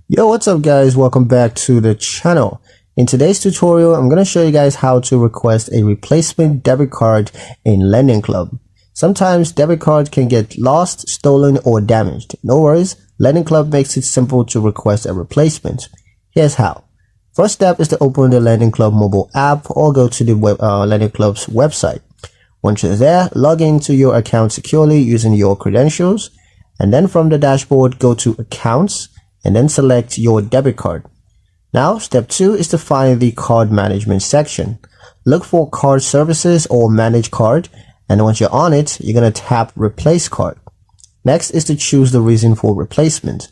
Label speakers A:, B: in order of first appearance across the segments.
A: Yo, what's up guys? Welcome back to the channel. In today's tutorial, I'm going to show you guys how to request a replacement debit card in Lendingclub. Sometimes debit cards can get lost, stolen, or damaged. No worries, Lendingclub makes it simple to request a replacement. Here's how. First step is to open the Lendingclub mobile app or go to the Lendingclub's website. Once you're there, log into your account securely using your credentials, and then from the dashboard, go to Accounts, and then select your debit card. Now, step 2 is to find the card management section. Look for card services or manage card, and once you're on it, you're going to tap replace card. Next is to choose the reason for replacement.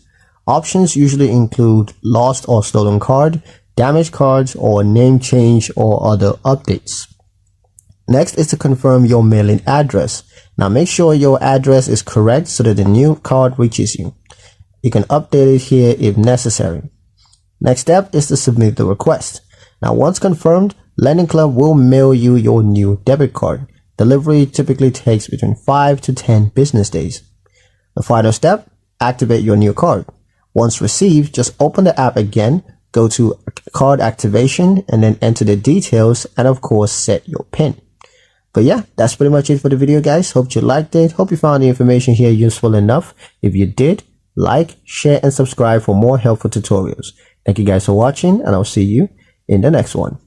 A: Options usually include lost or stolen card, damaged cards, or name change or other updates. Next is to confirm your mailing address. Now make sure your address is correct so that the new card reaches you. You can update it here if necessary. Next step is to submit the request. Now once confirmed, Lendingclub will mail you your new debit card. Delivery typically takes between 5 to 10 business days. The final step, activate your new card. Once received, just open the app again, go to card activation, and then enter the details and of course set your PIN. But yeah, that's pretty much it for the video guys. Hope you liked it. Hope you found the information here useful enough. If you did, like, share, and subscribe for more helpful tutorials. Thank you guys for watching, and I'll see you in the next one.